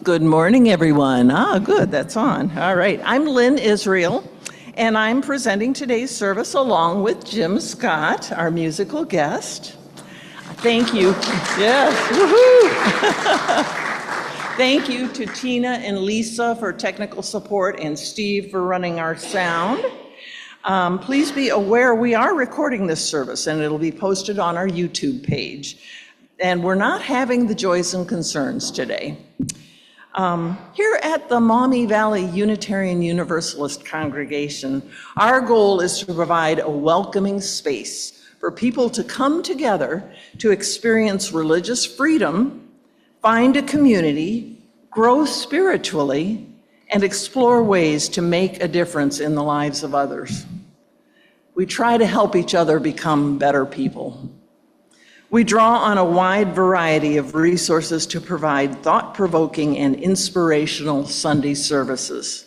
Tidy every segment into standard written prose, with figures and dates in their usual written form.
Good morning, everyone. Good, that's on. All right, I'm Lynn Israel, and I'm presenting today's service along with Jim Scott, our musical guest. Thank you. Yes, woohoo! Thank you to Tina and Lisa for technical support and Steve for running our sound. Please be aware we are recording this service and it'll be posted on our YouTube page. And we're not having the joys and concerns today. Here at the Maumee Valley Unitarian Universalist congregation, our goal is to provide a welcoming space for people to come together to experience religious freedom, find a community, grow spiritually, and explore ways to make a difference in the lives of others. We try to help each other become better people. We draw on a wide variety of resources to provide thought-provoking and inspirational Sunday services.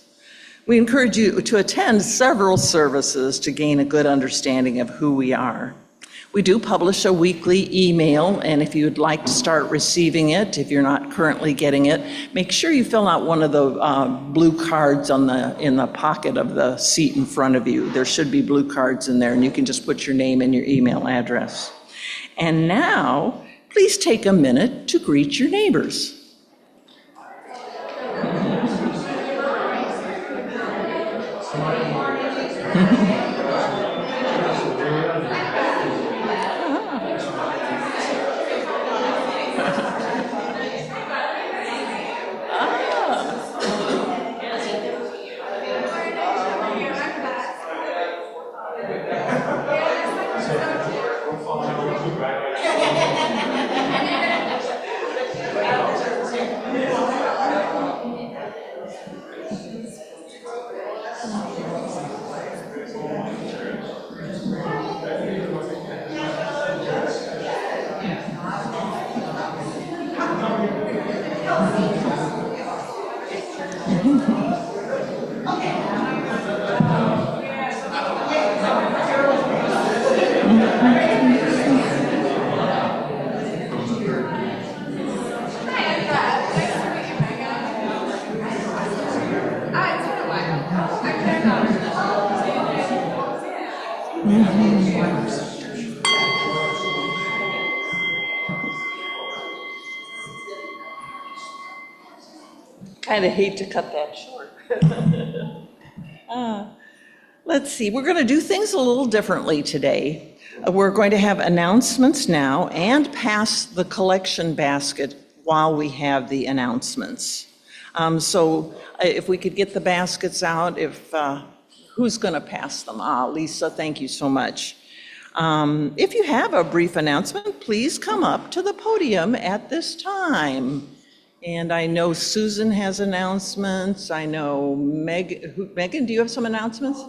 We encourage you to attend several services to gain a good understanding of who we are. We do publish a weekly email, and if you'd like to start receiving it, if you're not currently getting it, make sure you fill out one of the blue cards in the pocket of the seat in front of you. There should be blue cards in there, and you can just put your name and your email address. And now, please take a minute to greet your neighbors. Kind of hate to cut that short. Let's see, we're going to do things a little differently today. We're going to have announcements now and pass the collection basket while we have the announcements. So if we could get the baskets out, who's going to pass them? Lisa, thank you so much. If you have a brief announcement, please come up to the podium at this time. And I know Susan has announcements. I know Megan, do you have some announcements?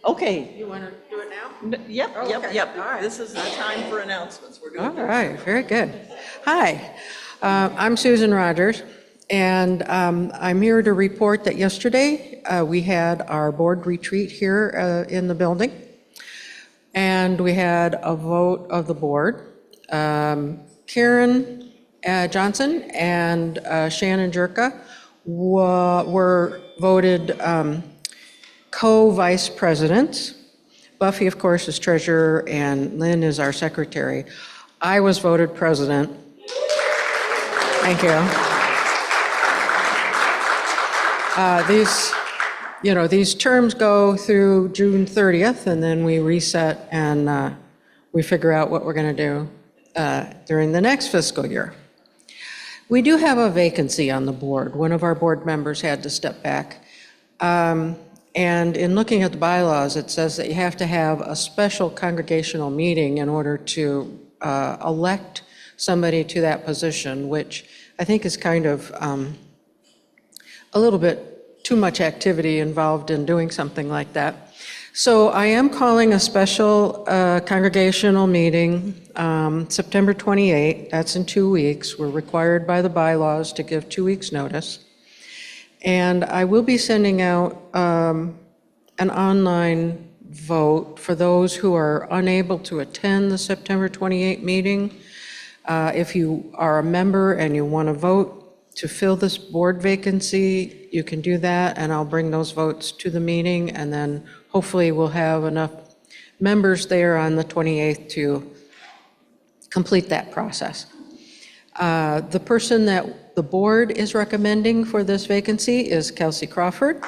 Okay. You want to do it now? Yep. All right. This is the time for announcements. We're doing All right, very good. Hi, I'm Susan Rogers, and I'm here to report that yesterday we had our board retreat here in the building. And we had a vote of the board. Karen Johnson and Shannon Jerka were voted co-vice presidents. Buffy, of course, is treasurer, and Lynn is our secretary. I was voted president. Thank you. These terms go through June 30th, and then we reset and we figure out what we're going to do during the next fiscal year. We do have a vacancy on the board. One of our board members had to step back. And in looking at the bylaws, it says that you have to have a special congregational meeting in order to elect somebody to that position, which I think is kind of a little bit too much activity involved in doing something like that. So I am calling a special congregational meeting September 28th. That's in 2 weeks. We're required by the bylaws to give 2 weeks notice. And I will be sending out an online vote for those who are unable to attend the September 28th meeting. If you are a member and you want to vote to fill this board vacancy, you can do that, and I'll bring those votes to the meeting, and then hopefully we'll have enough members there on the 28th to complete that process. The person that the board is recommending for this vacancy is Kelsey Crawford.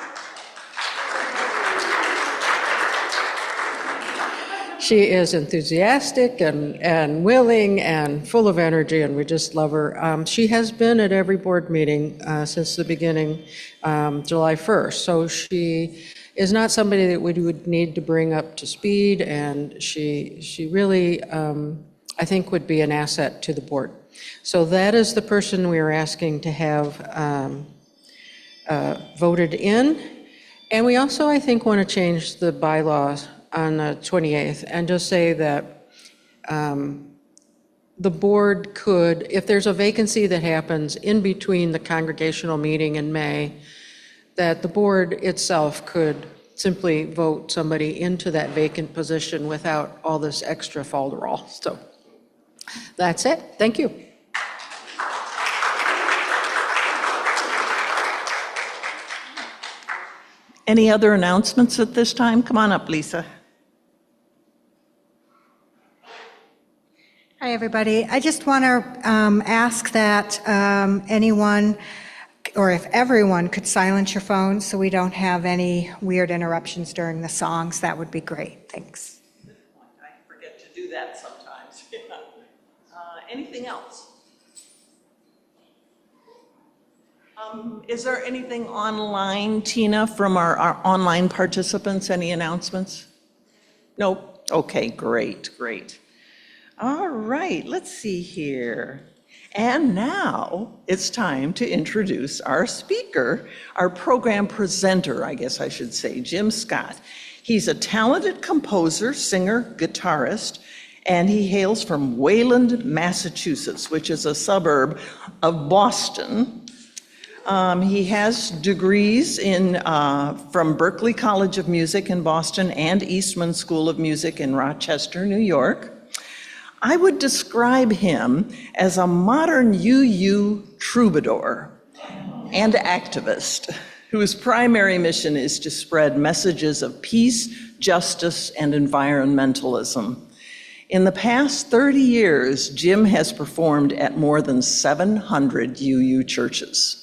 She is enthusiastic and willing and full of energy, and we just love her. She has been at every board meeting since the beginning, July 1st. So she is not somebody that we would need to bring up to speed, and she really, I think, would be an asset to the board. So that is the person we are asking to have voted in. And we also, I think, want to change the bylaws on the 28th and just say that the board could, if there's a vacancy that happens in between the congregational meeting in May, that the board itself could simply vote somebody into that vacant position without all this extra falderall. So that's it. Thank you. Any other announcements at this time? Come on up, Lisa. Hi, everybody. I just want to ask that anyone, or if everyone, could silence your phones so we don't have any weird interruptions during the songs. That would be great. Thanks. I forget to do that sometimes. Anything else? Is there anything online, Tina, from our online participants? Any announcements? Nope. Okay, great. All right, let's see here. And now it's time to introduce our speaker, our program presenter, I guess I should say, Jim Scott. He's a talented composer, singer, guitarist, and he hails from Wayland, Massachusetts, which is a suburb of Boston. He has degrees from Berklee College of Music in Boston and Eastman School of Music in Rochester, New York. I would describe him as a modern UU troubadour and activist whose primary mission is to spread messages of peace, justice, and environmentalism. In the past 30 years, Jim has performed at more than 700 UU churches.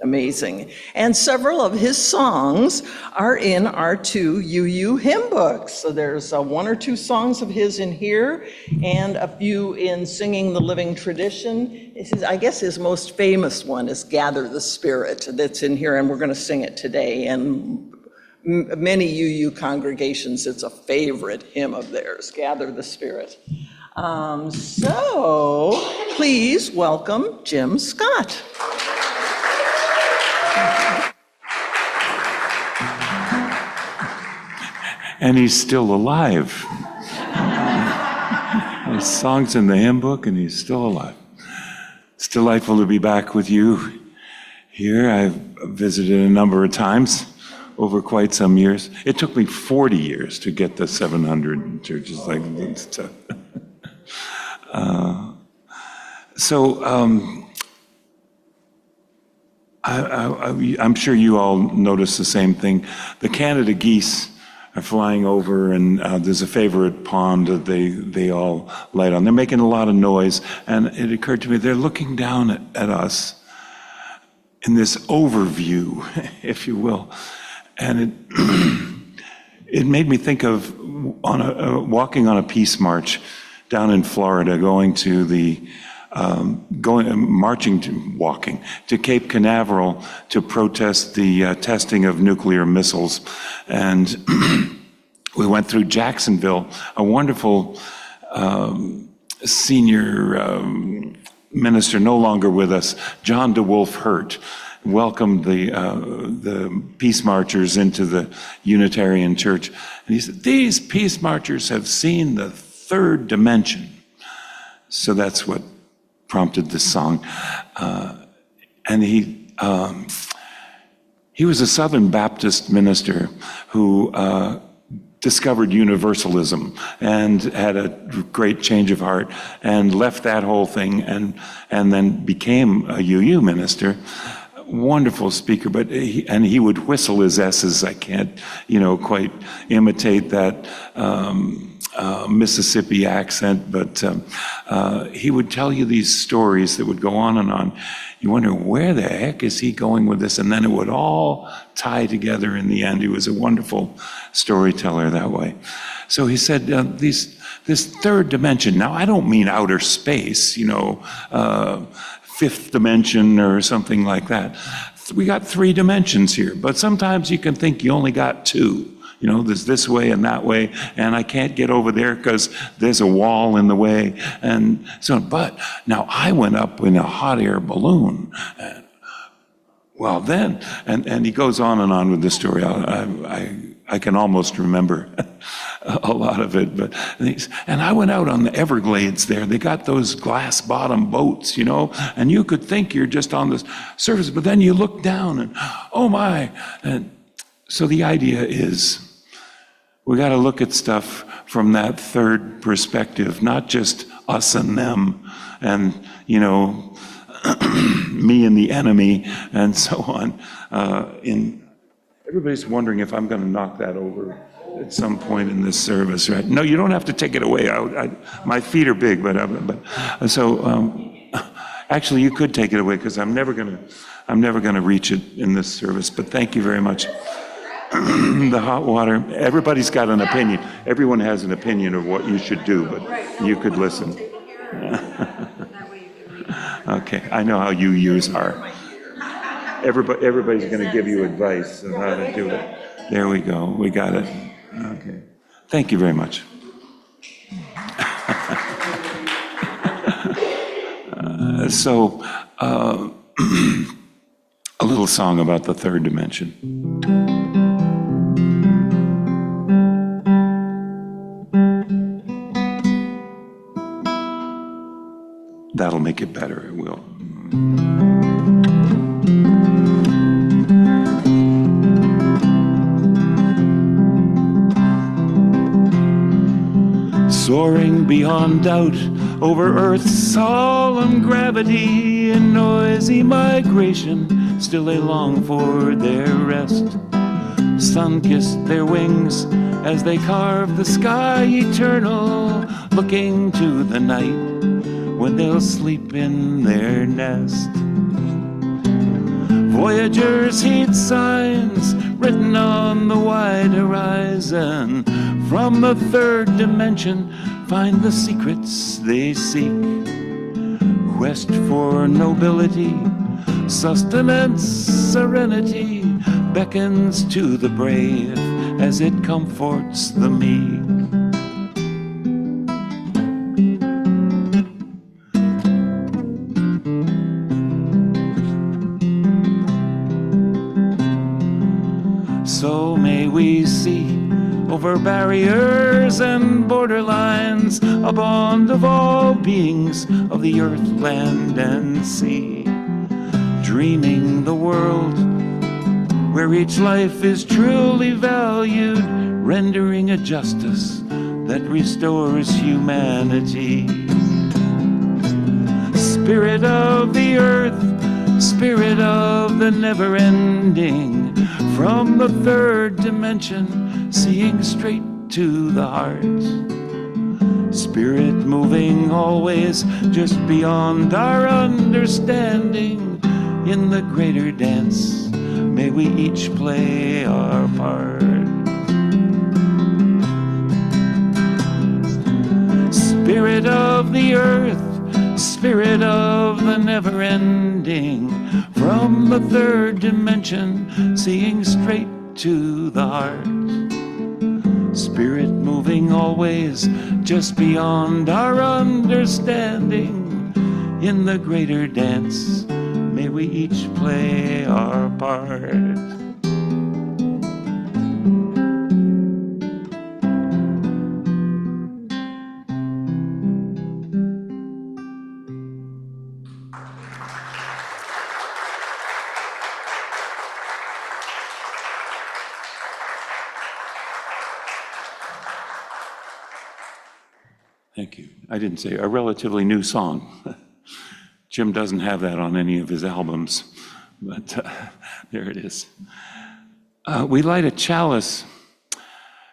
Amazing. And several of his songs are in our 2 UU hymn books. So there's 1 or 2 songs of his in here and a few in Singing the Living Tradition. I guess his most famous one is Gather the Spirit, that's in here, and we're going to sing it today. And many UU congregations, it's a favorite hymn of theirs, Gather the Spirit. So please welcome Jim Scott. And he's still alive. There's songs in the hymn book, and he's still alive. It's delightful to be back with you here. I've visited a number of times over quite some years. It took me 40 years to get to 700 churches like this. I'm sure you all notice the same thing. The Canada geese are flying over, and there's a favorite pond that they all light on. They're making a lot of noise, and it occurred to me they're looking down at us in this overview, if you will. And it made me think of walking on a peace march down in Florida, walking to Cape Canaveral to protest the testing of nuclear missiles. And we went through Jacksonville. A wonderful senior minister, no longer with us, John DeWolf Hurt, welcomed the peace marchers into the Unitarian Church. And he said, "These peace marchers have seen the third dimension." So that's what prompted this song. And he was a Southern Baptist minister who discovered Universalism and had a great change of heart and left that whole thing and then became a UU minister. Wonderful speaker, but he would whistle his S's. I can't, quite imitate that Mississippi accent, but he would tell you these stories that would go on and on. You wonder, where the heck is he going with this? And then it would all tie together in the end. He was a wonderful storyteller that way. So he said, this third dimension. Now, I don't mean outer space, fifth dimension or something like that. We got 3 dimensions here, but sometimes you can think you only got 2. There's this way and that way, and I can't get over there because there's a wall in the way, and so on. But now I went up in a hot air balloon. Well, then, and he goes on and on with the story. I can almost remember a lot of it, and I went out on the Everglades there. They got those glass bottom boats, and you could think you're just on the surface, but then you look down and, oh my. And so the idea is we got to look at stuff from that third perspective, not just us and them and, me and the enemy and so on. Everybody's wondering if I'm going to knock that over at some point in this service, right? No, you don't have to take it away. My feet are big, but actually, you could take it away because I'm never going to reach it in this service. But thank you very much. The hot water. Everybody's got an opinion. Everyone has an opinion of what you should do, but you could listen. Okay, I know how you use are. Everybody's going to give you advice on how to do it. There we go. We got it. Okay. Thank you very much. A little song about the third dimension. That'll make it better, it will. Soaring beyond doubt over Earth's solemn gravity and noisy migration, still they long for their rest. Sun-kissed their wings as they carve the sky eternal, looking to the night when they'll sleep in their nest. Voyagers heed signs written on the wide horizon. From the third dimension, find the secrets they seek. Quest for nobility, sustenance, serenity, beckons to the brave as it comforts the meek. So may we see over barriers and borderlines a bond of all beings of the earth, land, and sea, dreaming the world where each life is truly valued, rendering a justice that restores humanity. Spirit of the earth, spirit of the never-ending, from the third dimension, seeing straight to the heart. Spirit moving always just beyond our understanding. In the greater dance, may we each play our part. Spirit of the earth, spirit of the never-ending, from the third dimension, seeing straight to the heart. Spirit moving always just beyond our understanding. In the greater dance, may we each play our part. Thank you. I didn't say a relatively new song. Jim doesn't have that on any of his albums, but there it is. We light a chalice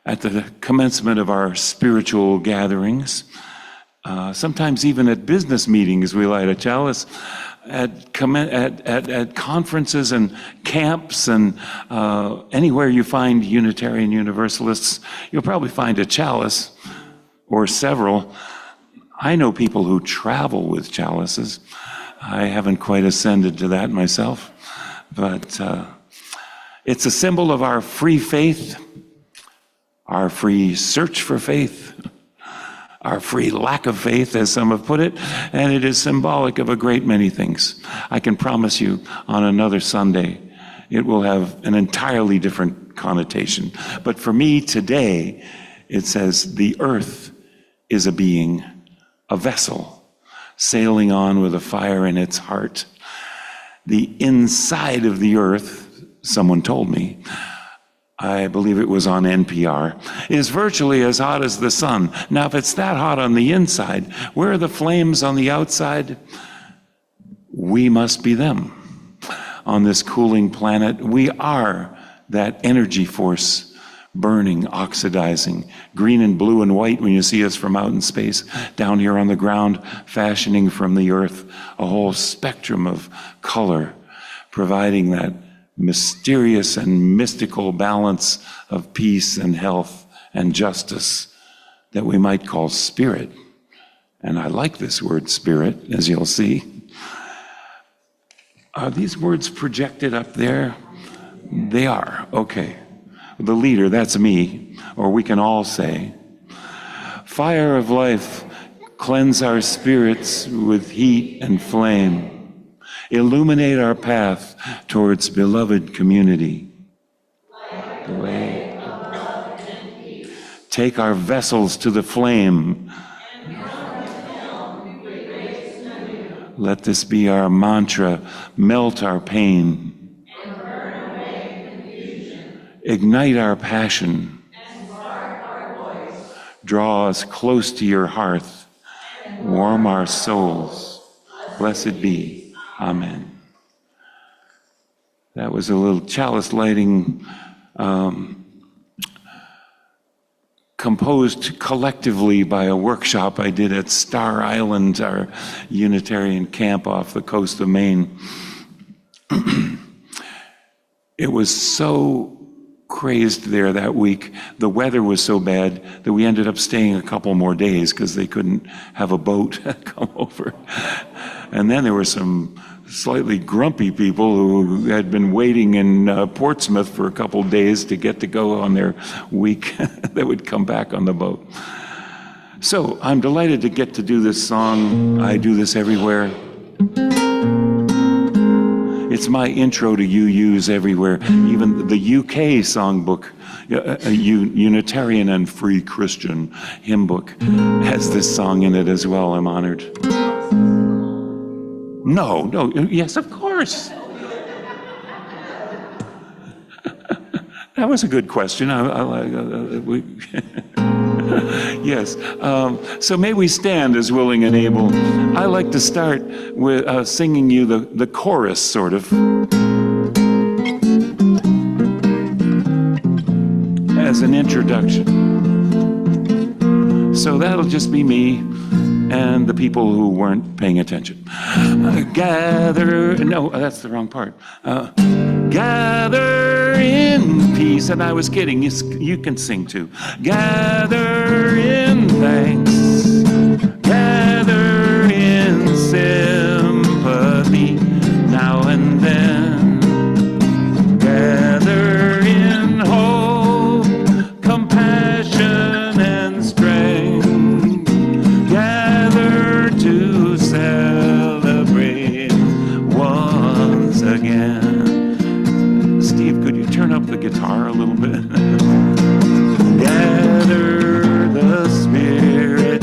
at the commencement of our spiritual gatherings. Sometimes even at business meetings, we light a chalice. At conferences and camps and anywhere you find Unitarian Universalists, you'll probably find a chalice or several. I know people who travel with chalices. I haven't quite ascended to that myself, but it's a symbol of our free faith, our free search for faith, our free lack of faith, as some have put it, and it is symbolic of a great many things. I can promise you on another Sunday, it will have an entirely different connotation. But for me today, it says the earth is a being, a vessel, sailing on with a fire in its heart. The inside of the earth, someone told me, I believe it was on NPR, is virtually as hot as the sun. Now, if it's that hot on the inside, where are the flames on the outside? We must be them. On this cooling planet, we are that energy force, burning, oxidizing, green and blue and white when you see us from out in space, down here on the ground, fashioning from the earth a whole spectrum of color, providing that mysterious and mystical balance of peace and health and justice that we might call spirit. And I like this word spirit, as you'll see. Are these words projected up there? They are, okay. The leader, that's me, or we can all say, fire of life, cleanse our spirits with heat and flame. Illuminate our path towards beloved community. The way. Take our vessels to the flame. Let this be our mantra. Melt our pain. Ignite our passion. Draw us close to your hearth. Warm our souls. Blessed be. Amen. That was a little chalice lighting composed collectively by a workshop I did at Star Island, our Unitarian camp off the coast of Maine. It was so crazed there that week. The weather was so bad that we ended up staying a couple more days because they couldn't have a boat come over. And then there were some slightly grumpy people who had been waiting in Portsmouth for a couple days to get to go on their week that would come back on the boat. So I'm delighted to get to do this song. I do this everywhere. It's my intro to UUs everywhere. Even the UK songbook, Unitarian and Free Christian hymn book, has this song in it as well. I'm honored. No, yes, of course. That was a good question. Yes. So may we stand as willing and able. I like to start with singing you the chorus, sort of, as an introduction. So that'll just be me and the people who weren't paying attention. Gather, no, that's the wrong part. Gather in peace, and I was kidding, you can sing too. Gather in thanks, gather in sympathy, now and then. Gather in hope, compassion and strength. Gather to celebrate once again. Steve, could you turn up the guitar a little bit? Gather the Spirit,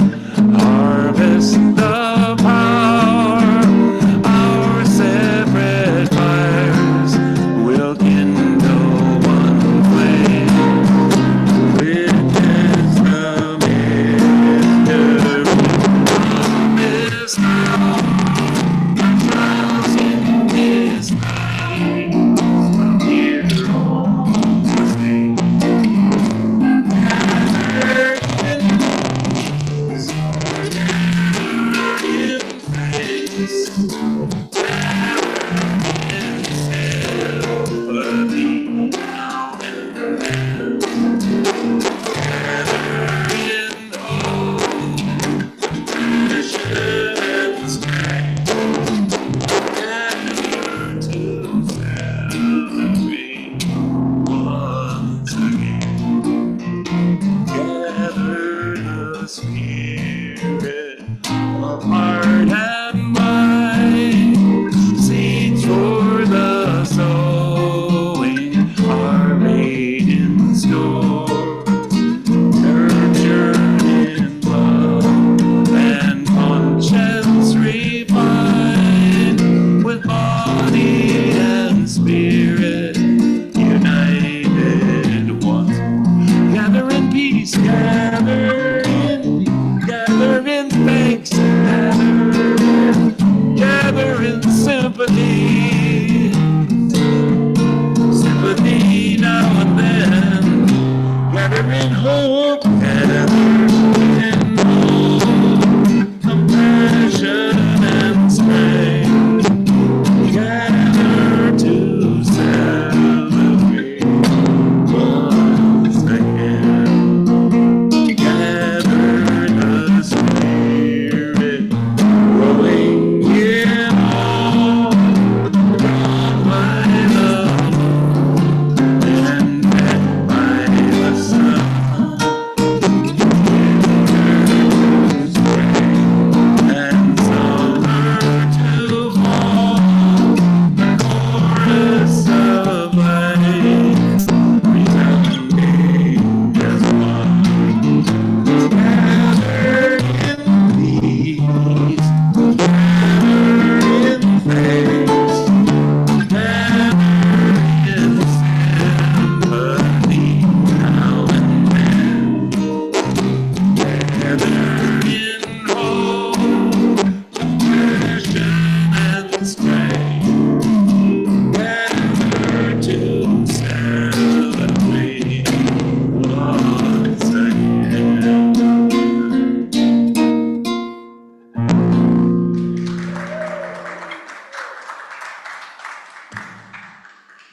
harvest the power, our separate fires will kindle one flame. Witness the mystery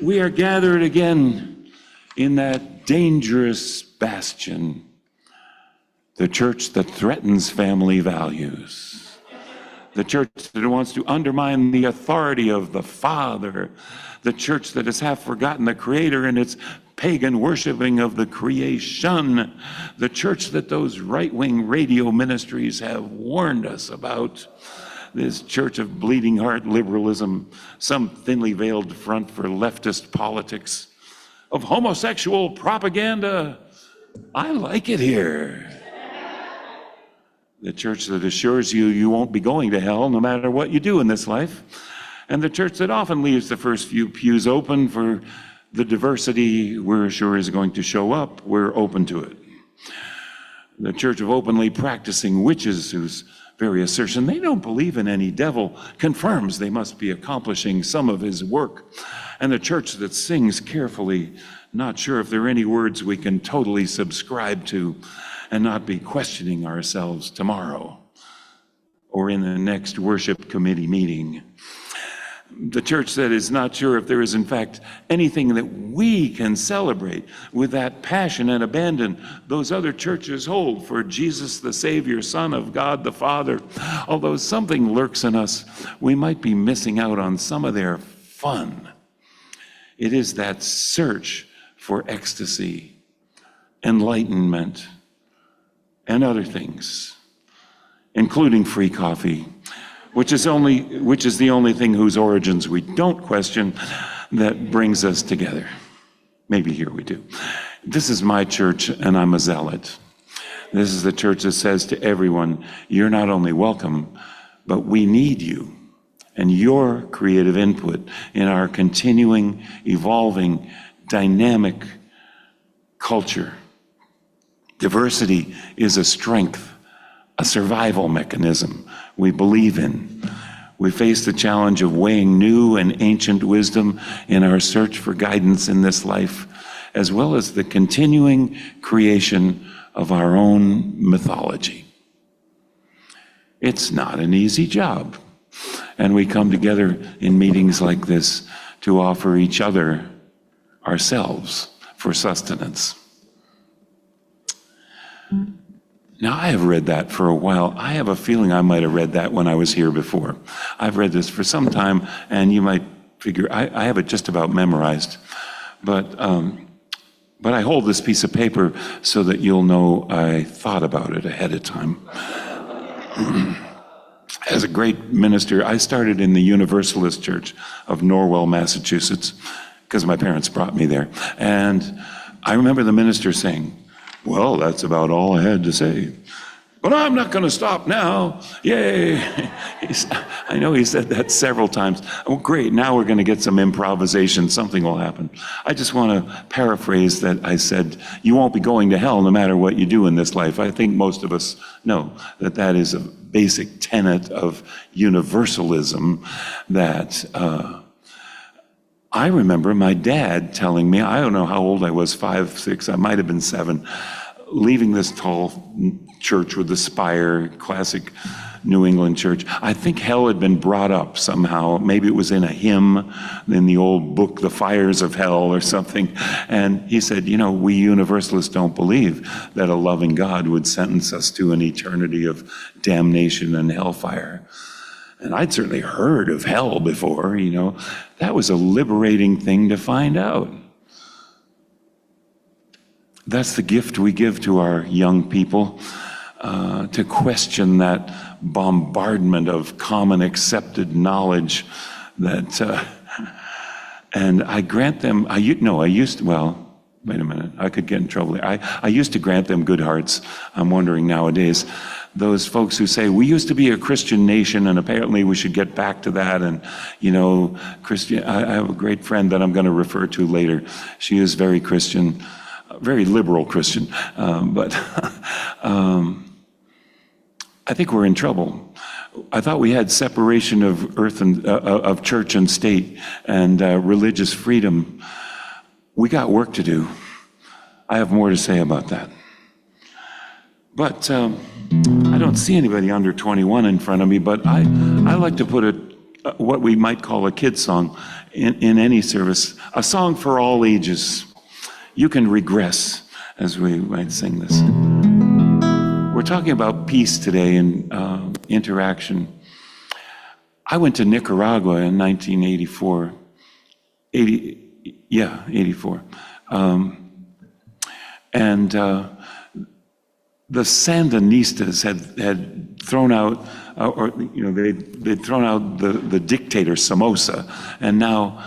We are gathered again in that dangerous bastion, the church that threatens family values, the church that wants to undermine the authority of the Father, the church that has half forgotten the Creator in its pagan worshiping of the creation, the church that those right-wing radio ministries have warned us about, this church of bleeding heart liberalism, some thinly veiled front for leftist politics, of homosexual propaganda. I like it here. The church that assures you you won't be going to hell no matter what you do in this life. And the church that often leaves the first few pews open for the diversity we're sure is going to show up. We're open to it. The church of openly practicing witches whose very assertion they don't believe in any devil confirms they must be accomplishing some of his work. And the church that sings carefully, not sure if there are any words we can totally subscribe to and not be questioning ourselves tomorrow or in the next worship committee meeting. The church that is not sure if there is in fact anything that we can celebrate with that passion and abandon those other churches hold for Jesus the Savior, Son of God the Father. Although something lurks in us, we might be missing out on some of their fun. It is that search for ecstasy, enlightenment, and other things, including free coffee, which is the only thing whose origins we don't question, that brings us together. Maybe here we do. This is my church, and I'm a zealot. This is the church that says to everyone, you're not only welcome, but we need you and your creative input in our continuing, evolving, dynamic culture. Diversity is a strength, a survival mechanism we believe in. We face the challenge of weighing new and ancient wisdom in our search for guidance in this life, as well as the continuing creation of our own mythology. It's not an easy job. And we come together in meetings like this to offer each other ourselves for sustenance. Now, I have read that for a while. I have a feeling I might have read that when I was here before. I've read this for some time, and you might figure I have it just about memorized. But I hold this piece of paper so that you'll know I thought about it ahead of time. As a great minister, I started in the Universalist Church of Norwell, Massachusetts, because my parents brought me there. And I remember the minister saying, "Well, that's about all I had to say. But I'm not going to stop now. Yay." I know he said that several times. Oh, great. Now we're going to get some improvisation. Something will happen. I just want to paraphrase that. I said, you won't be going to hell no matter what you do in this life. I think most of us know that that is a basic tenet of universalism that I remember my dad telling me, I don't know how old I was, 5, 6, I might have been 7, leaving this tall church with the spire, classic New England church. I think hell had been brought up somehow. Maybe it was in a hymn, in the old book, The Fires of Hell or something. And he said, we Universalists don't believe that a loving God would sentence us to an eternity of damnation and hellfire. And I'd certainly heard of hell before, That was a liberating thing to find out. That's the gift we give to our young people, to question that bombardment of common accepted knowledge that, and I grant them, wait a minute, I could get in trouble. I used to grant them good hearts. I'm wondering nowadays, those folks who say, we used to be a Christian nation and apparently we should get back to that. And, Christian, I have a great friend that I'm going to refer to later. She is very Christian, very liberal Christian, but I think we're in trouble. I thought we had separation of earth and of church and state and religious freedom. We got work to do. I have more to say about that. But I don't see anybody under 21 in front of me, but I like to put what we might call a kid song in any service, a song for all ages. You can regress as we might sing this. We're talking about peace today and interaction. I went to Nicaragua in 1984. 84. And the Sandinistas had thrown out, they'd thrown out the dictator Somoza, and now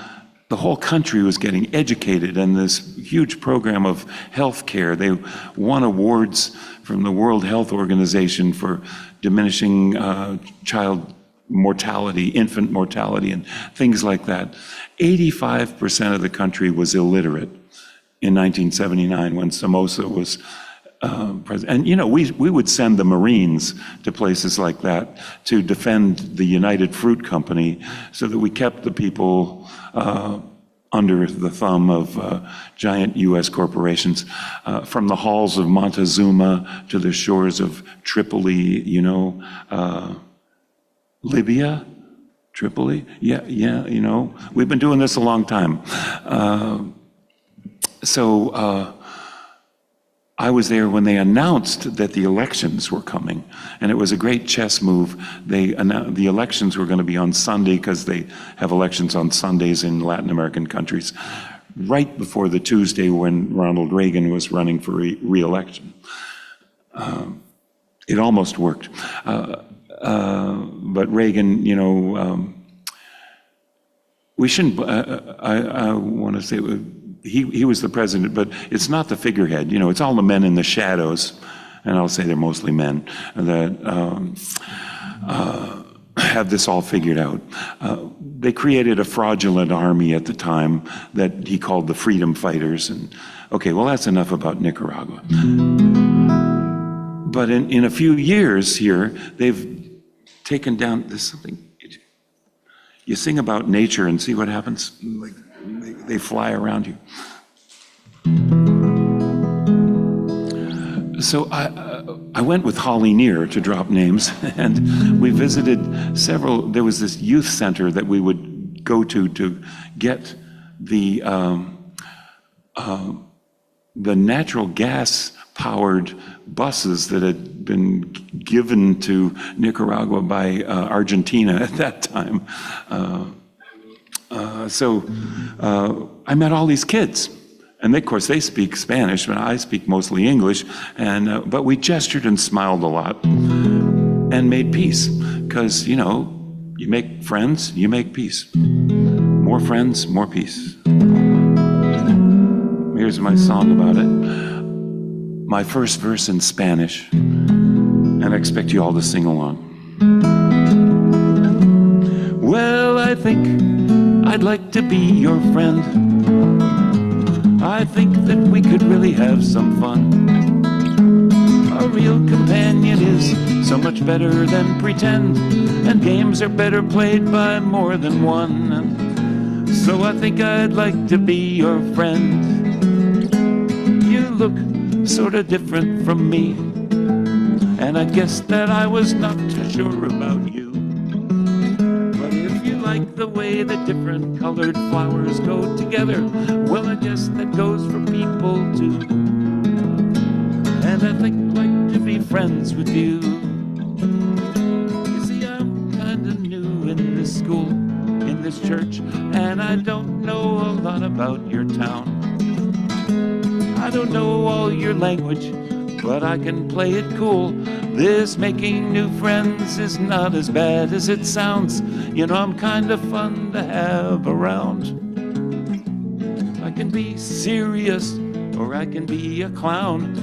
the whole country was getting educated in this huge program of health care. They won awards from the World Health Organization for diminishing child mortality, infant mortality, and things like that. 85% of the country was illiterate in 1979 when Somoza was president. And we would send the Marines to places like that to defend the United Fruit Company so that we kept the people under the thumb of giant U.S. corporations, from the halls of Montezuma to the shores of Tripoli, Libya, Tripoli, we've been doing this a long time. So I was there when they announced that the elections were coming, and it was a great chess move. They announced the elections were going to be on Sunday because they have elections on Sundays in Latin American countries, right before the Tuesday when Ronald Reagan was running for re-election. It almost worked. But Reagan, we shouldn't, I want to say, he was the president, but it's not the figurehead. It's all the men in the shadows, and I'll say they're mostly men, that have this all figured out. They created a fraudulent army at the time that he called the Freedom Fighters. And okay, well, that's enough about Nicaragua. But in a few years here, they've taken down, there's something, you sing about nature and see what happens. Like, they fly around you. So I went with Holly Near to drop names, and we visited several. There was this youth center that we would go to get the natural gas powered buses that had been given to Nicaragua by Argentina at that time. So I met all these kids. And of course, they speak Spanish, but I speak mostly English. But we gestured and smiled a lot and made peace. Because, you make friends, you make peace. More friends, more peace. Here's my song about it. My first verse in Spanish. And I expect you all to sing along. Well, I think I'd like to be your friend. I think that we could really have some fun. A real companion is so much better than pretend, and games are better played by more than one. So I think I'd like to be your friend. You look sort of different from me, and I guess that I was not too sure about you. But if you like the way that different colored flowers go together, well, I guess that goes for people too. And I think I'd like to be friends with you. You see, I'm kinda new in this school, in this church, and I don't know a lot about your town. I don't know all your language, but I can play it cool. This making new friends is not as bad as it sounds. I'm kinda fun to have around. I can be serious, or I can be a clown.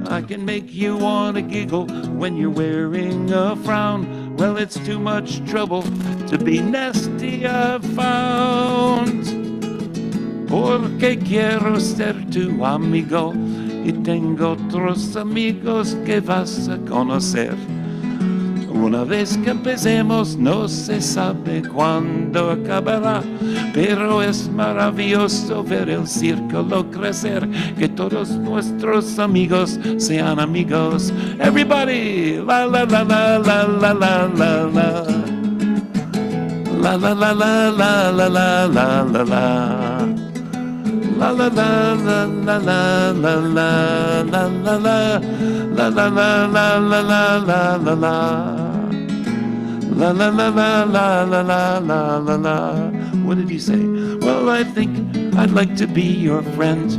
I can make you wanna giggle when you're wearing a frown. Well, it's too much trouble to be nasty, I've found. Porque quiero ser tu amigo, y tengo otros amigos que vas a conocer. Una vez que empecemos, no se sabe cuándo acabará, pero es maravilloso ver el círculo crecer, que todos nuestros amigos sean amigos. Everybody, la la la la la la la la la, la la la la la la la la la la. La la la la la la la la la la la la la la la la la la la la. La la la la la la la la la la. What did he say? Well, I think I'd like to be your friend.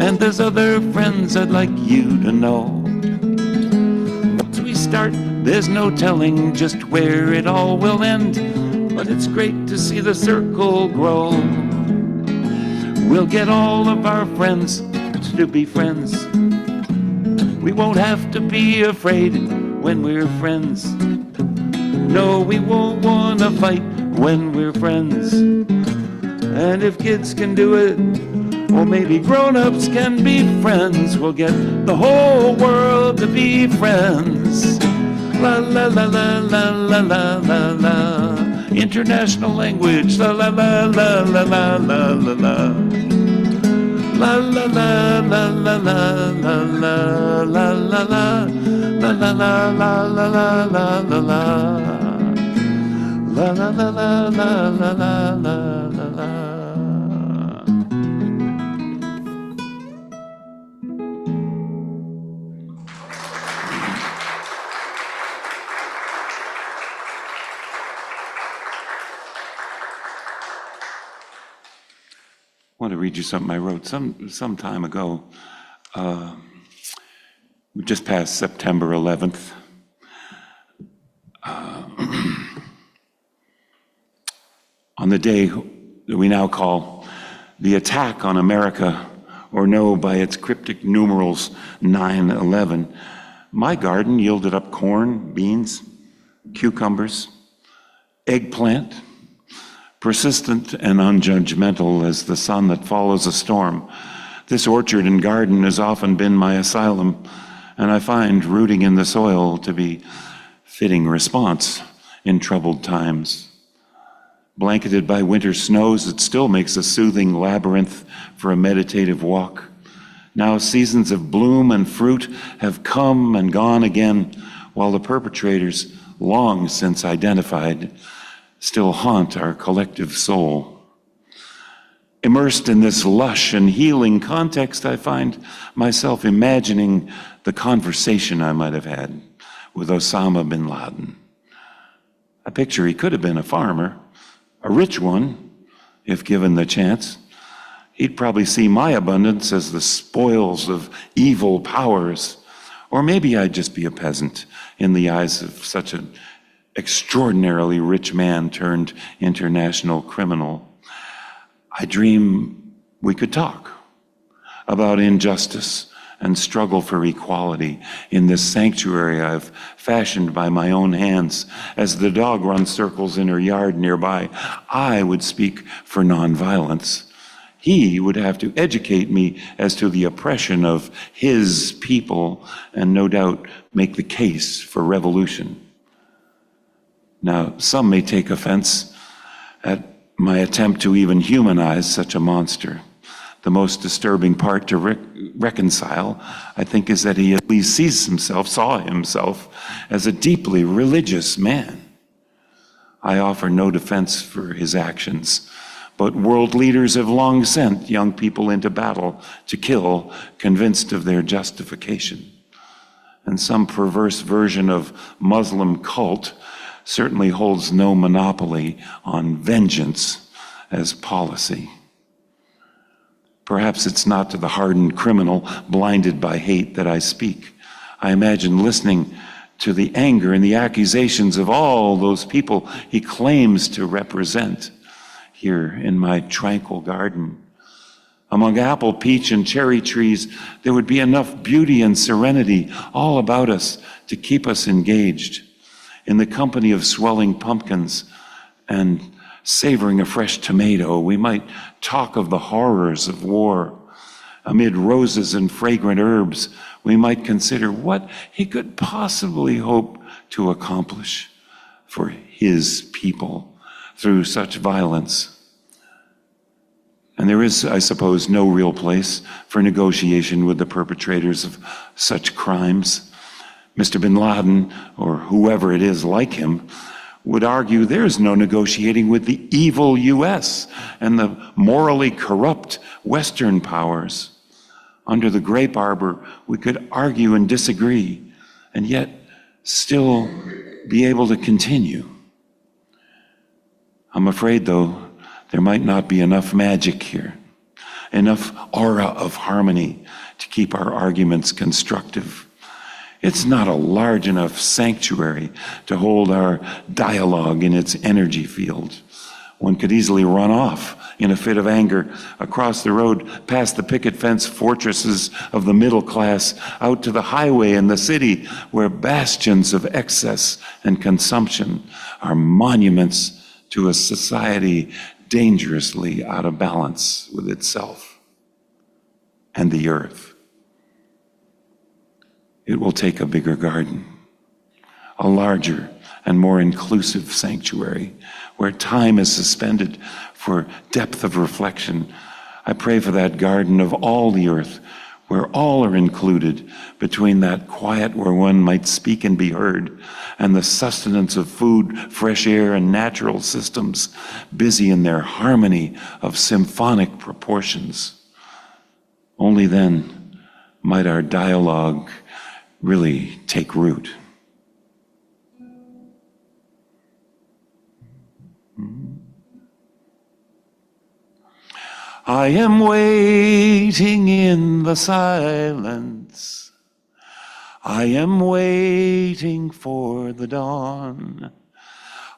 And there's other friends I'd like you to know. Once we start, there's no telling just where it all will end. But it's great to see the circle grow. We'll get all of our friends to be friends. We won't have to be afraid when we're friends. No, we won't want to fight when we're friends. And if kids can do it, or maybe grown-ups can be friends, we'll get the whole world to be friends. La la la la la la la la la. International language. La la la la la la la la la. La la la la la la la la la la la. La la la la la la la la la. La la la la la la la la la. I want to read you something I wrote some time ago. We just passed September 11th. On the day that we now call the attack on America, or know by its cryptic numerals 9/11, my garden yielded up corn, beans, cucumbers, eggplant, persistent and unjudgmental as the sun that follows a storm. This orchard and garden has often been my asylum, and I find rooting in the soil to be fitting response in troubled times. Blanketed by winter snows, it still makes a soothing labyrinth for a meditative walk. Now seasons of bloom and fruit have come and gone again, while the perpetrators, long since identified, still haunt our collective soul. Immersed in this lush and healing context, I find myself imagining the conversation I might have had with Osama bin Laden. I picture he could have been a farmer, a rich one, if given the chance. He'd probably see my abundance as the spoils of evil powers. Or maybe I'd just be a peasant in the eyes of such an extraordinarily rich man turned international criminal. I dream we could talk about injustice and struggle for equality in this sanctuary I've fashioned by my own hands. As the dog runs circles in her yard nearby, I would speak for nonviolence. He would have to educate me as to the oppression of his people and no doubt make the case for revolution. Now, some may take offense at my attempt to even humanize such a monster. The most disturbing part to reconcile, I think, is that he at least saw himself as a deeply religious man. I offer no defense for his actions, but world leaders have long sent young people into battle to kill, convinced of their justification. And some perverse version of Muslim cult certainly holds no monopoly on vengeance as policy. Perhaps it's not to the hardened criminal blinded by hate that I speak. I imagine listening to the anger and the accusations of all those people he claims to represent here in my tranquil garden. Among apple, peach, and cherry trees, there would be enough beauty and serenity all about us to keep us engaged. In the company of swelling pumpkins and savoring a fresh tomato, we might talk of the horrors of war. Amid roses and fragrant herbs, we might consider what he could possibly hope to accomplish for his people through such violence. And there is, I suppose, no real place for negotiation with the perpetrators of such crimes. Mr. bin Laden, or whoever it is like him, would argue there's no negotiating with the evil U.S. and the morally corrupt Western powers. Under the grape arbor, we could argue and disagree, and yet still be able to continue. I'm afraid, though, there might not be enough magic here, enough aura of harmony to keep our arguments constructive. It's not a large enough sanctuary to hold our dialogue in its energy field. One could easily run off in a fit of anger across the road, past the picket fence fortresses of the middle class, out to the highway and the city, where bastions of excess and consumption are monuments to a society dangerously out of balance with itself and the earth. It will take a bigger garden, a larger and more inclusive sanctuary where time is suspended for depth of reflection. I pray for that garden of all the earth where all are included, between that quiet where one might speak and be heard and the sustenance of food, fresh air, and natural systems busy in their harmony of symphonic proportions. Only then might our dialogue really take root. I am waiting in the silence. I am waiting for the dawn.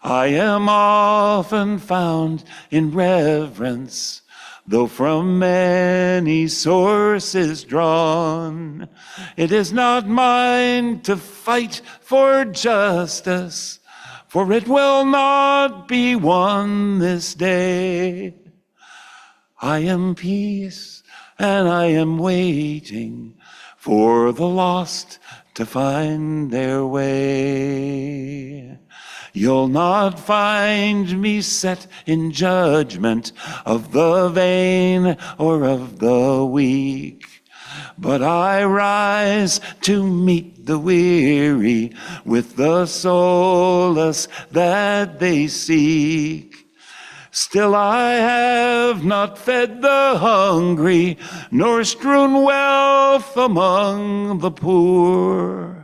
I am often found in reverence, though from many sources drawn. It is not mine to fight for justice, for it will not be won this day. I am peace, and I am waiting for the lost to find their way. You'll not find me set in judgment of the vain or of the weak. but I rise to meet the weary with the solace that they seek. Still I have not fed the hungry, nor strewn wealth among the poor.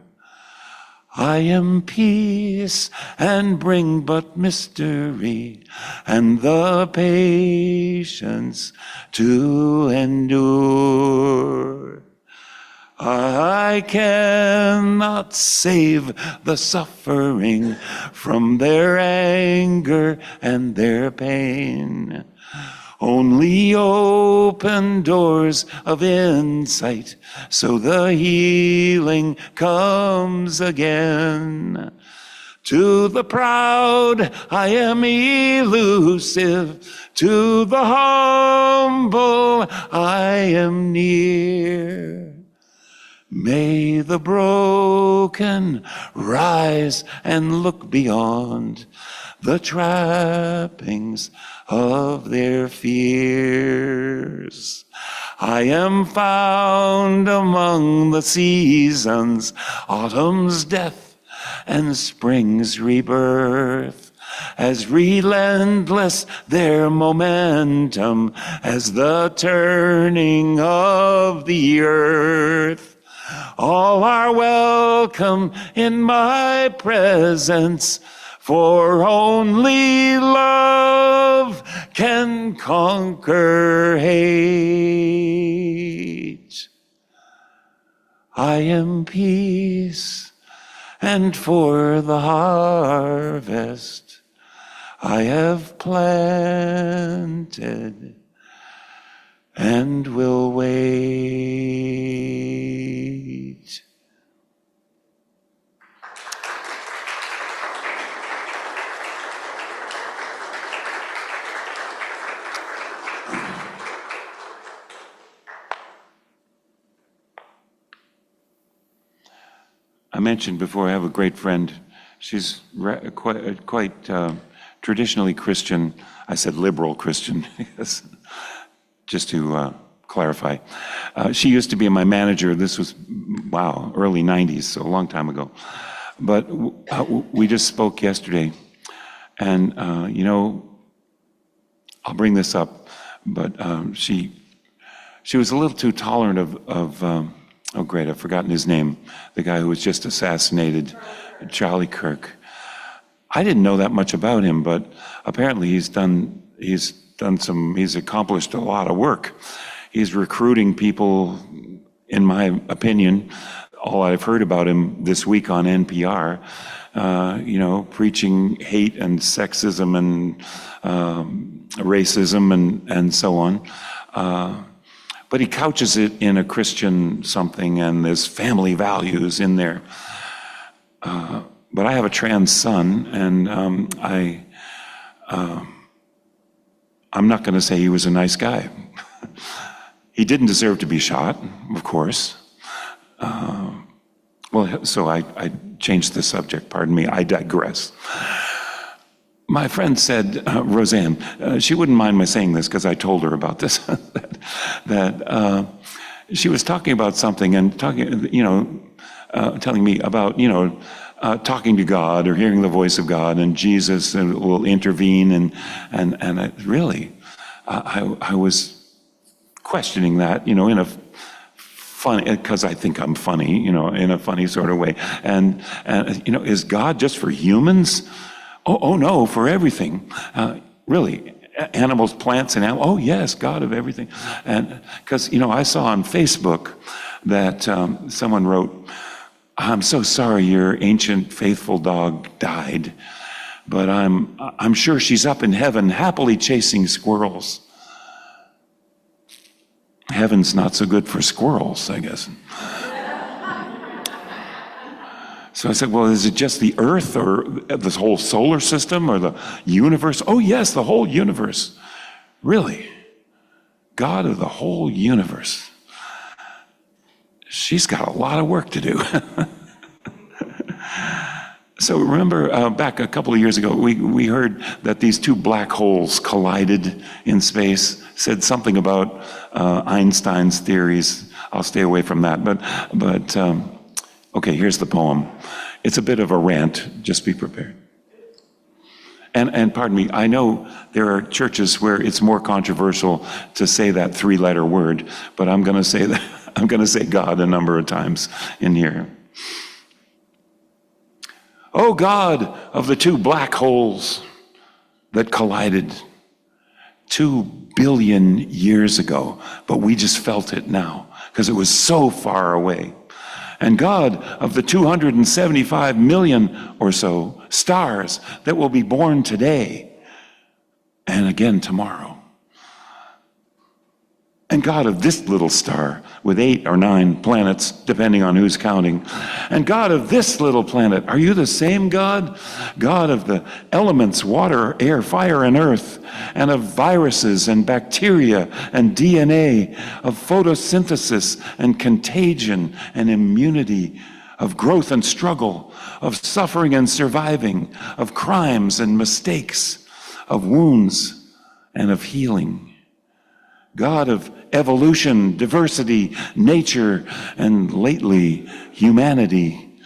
I am peace and bring but mystery, and the patience to endure. I cannot save the suffering from their anger and their pain. Only open doors of insight, so the healing comes again. To the proud I am elusive, to the humble I am near. May the broken rise and look beyond the trappings of their fears. I am found among the seasons, autumn's death and spring's rebirth, as relentless their momentum as the turning of the earth. All are welcome in my presence, for only love can conquer hate. I am peace, and for the harvest I have planted and will wait. I mentioned before I have a great friend. She's quite traditionally Christian. I said liberal Christian, yes, just to clarify. She used to be my manager. This was, wow, early 90s, so a long time ago. But we just spoke yesterday. And, I'll bring this up, but she was a little too tolerant of oh great, I've forgotten his name, the guy who was just assassinated, Charlie Kirk. I didn't know that much about him, but apparently he's accomplished a lot of work. He's recruiting people, in my opinion, all I've heard about him this week on NPR, preaching hate and sexism and racism and so on. But he couches it in a Christian something, and there's family values in there. But I have a trans son, and I'm not going to say he was a nice guy. He didn't deserve to be shot, of course. So I changed the subject, pardon me, I digress. My friend said, Roseanne, she wouldn't mind my saying this because I told her about this, that she was talking about something and telling me about, talking to God or hearing the voice of God, and Jesus will intervene, and I really, I was questioning that, in a funny, because I think I'm funny, in a funny sort of way, and is God just for humans? Oh no, for everything. Really, animals, plants, and animals. Oh yes, God of everything. And because I saw on Facebook that someone wrote, "I'm so sorry your ancient faithful dog died, but I'm sure she's up in heaven happily chasing squirrels." Heaven's not so good for squirrels, I guess. So I said, well, is it just the earth or this whole solar system or the universe? Oh yes, the whole universe. Really? God of the whole universe. She's got a lot of work to do. So remember back a couple of years ago, we heard that these two black holes collided in space, said something about Einstein's theories I'll stay away from that. But okay, here's the poem. It's a bit of a rant. Just be prepared. And pardon me, I know there are churches where it's more controversial to say that three-letter word, but I'm going to say that. I'm going to say God a number of times in here. Oh God of the two black holes that collided 2 billion years ago, but we just felt it now because it was so far away. And God of the 275 million or so stars that will be born today and again tomorrow. And God of this little star with 8 or 9 planets, depending on who's counting. And God of this little planet, are you the same God? God of the elements, water, air, fire, and earth, and of viruses and bacteria and DNA, of photosynthesis and contagion and immunity, of growth and struggle, of suffering and surviving, of crimes and mistakes, of wounds and of healing. God of evolution, diversity, nature, and lately, humanity,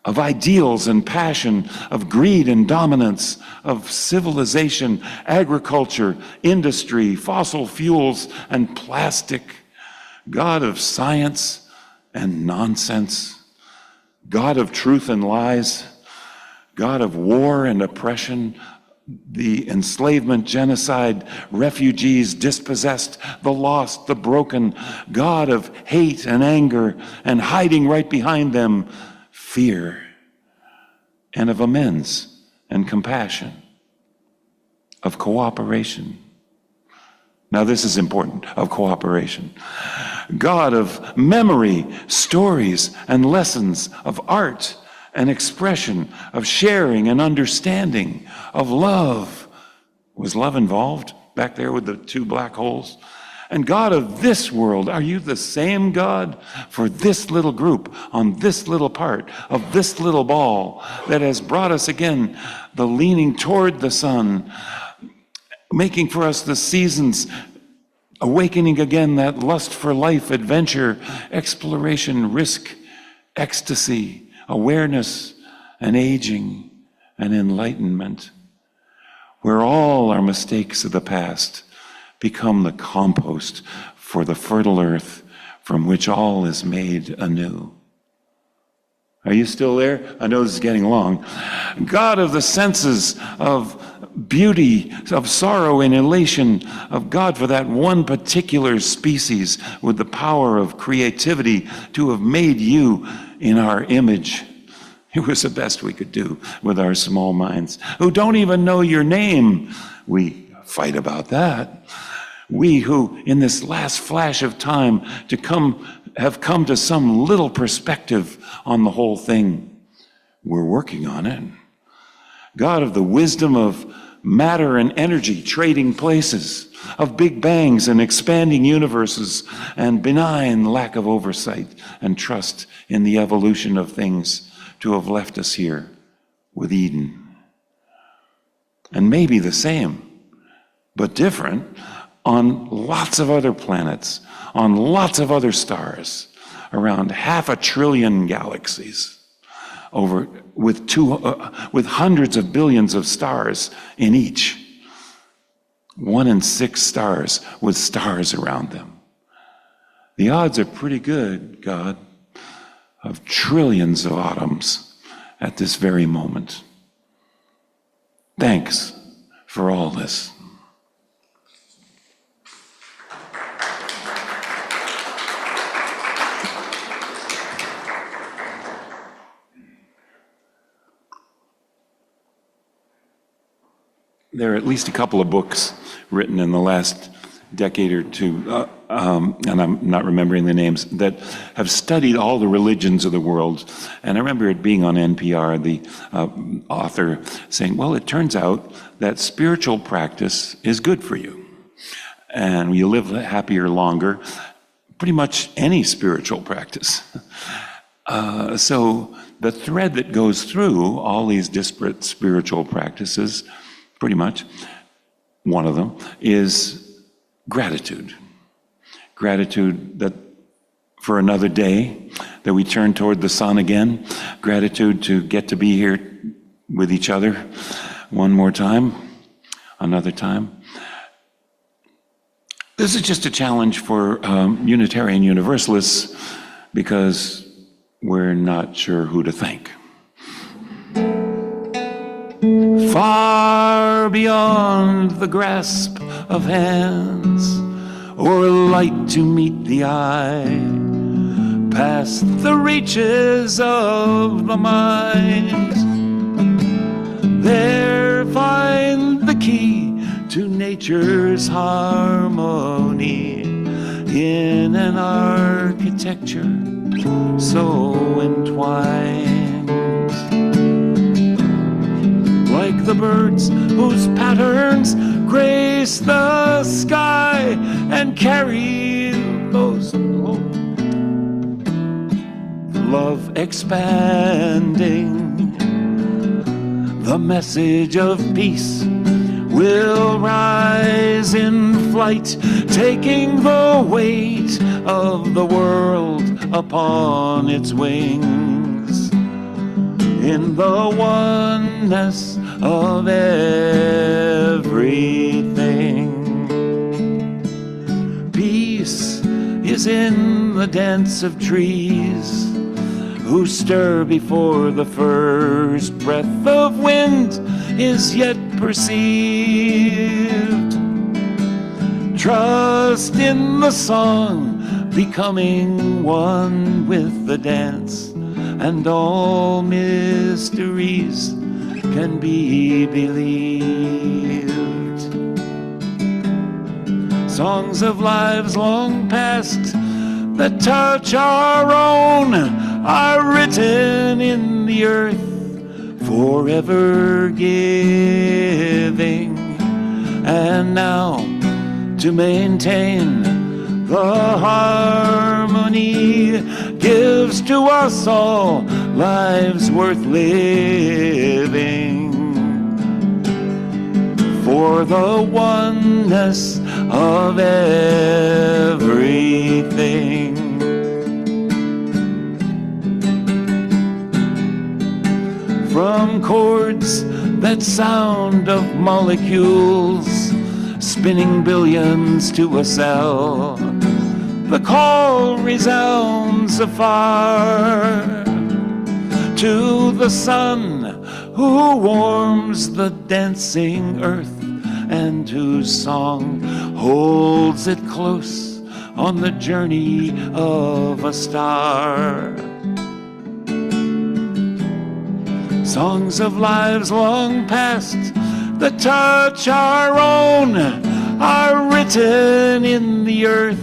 of ideals and passion, of greed and dominance, of civilization, agriculture, industry, fossil fuels, and plastic. God of science and nonsense. God of truth and lies. God of war and oppression, the enslavement, genocide, refugees, dispossessed, the lost, the broken, God of hate and anger, and hiding right behind them, fear, and of amends and compassion, of cooperation. Now this is important, of cooperation. God of memory, stories, and lessons, of art and expression, of sharing and understanding, of love. Was love involved back there with the 2 black holes? And God of this world, are you the same God for this little group on this little part of this little ball that has brought us again the leaning toward the sun, making for us the seasons, awakening again that lust for life, adventure, exploration, risk, ecstasy, awareness and aging and enlightenment, where all our mistakes of the past become the compost for the fertile earth from which all is made anew. Are you still there? I know this is getting long. God of the senses, of beauty, of sorrow and elation, of God for that one particular species with the power of creativity to have made you in our image. It was the best we could do with our small minds, who don't even know your name. We fight about that. We who, in this last flash of time, have come to some little perspective on the whole thing. We're working on it. God of the wisdom of matter and energy trading places, of big bangs and expanding universes, and benign lack of oversight and trust in the evolution of things to have left us here with Eden. And maybe the same, but different, on lots of other planets, on lots of other stars, around 500 billion galaxies, over with hundreds of billions of stars in each. 1 in 6 stars with stars around them. The odds are pretty good, God, of trillions of atoms at this very moment. Thanks for all this. There are at least a couple of books written in the last decade or two, and I'm not remembering the names, that have studied all the religions of the world. And I remember it being on NPR, the author saying, well, it turns out that spiritual practice is good for you. And you live happier longer, pretty much any spiritual practice. So the thread that goes through all these disparate spiritual practices, pretty much, one of them, is gratitude. Gratitude that for another day, that we turn toward the sun again. Gratitude to get to be here with each other one more time, another time. This is just a challenge for Unitarian Universalists because we're not sure who to thank. Far beyond the grasp of hands, or a light to meet the eye, past the reaches of the mind, there find the key to nature's harmony in an architecture so entwined. Like the birds whose patterns grace the sky and carry those love expanding, the message of peace will rise in flight, taking the weight of the world upon its wings, in the oneness of everything. Peace is in the dance of trees, who stir before the first breath of wind is yet perceived. Trust in the song, becoming one with the dance, and all mysteries can be believed. Songs of lives long past that touch our own are written in the earth, forever giving. And now, to maintain the harmony, gives to us all lives worth living, for the oneness of everything. From chords that sound of molecules spinning billions to a cell, the call resounds afar to the sun who warms the dancing earth and whose song holds it close on the journey of a star. Songs of lives long past that touch our own are written in the earth,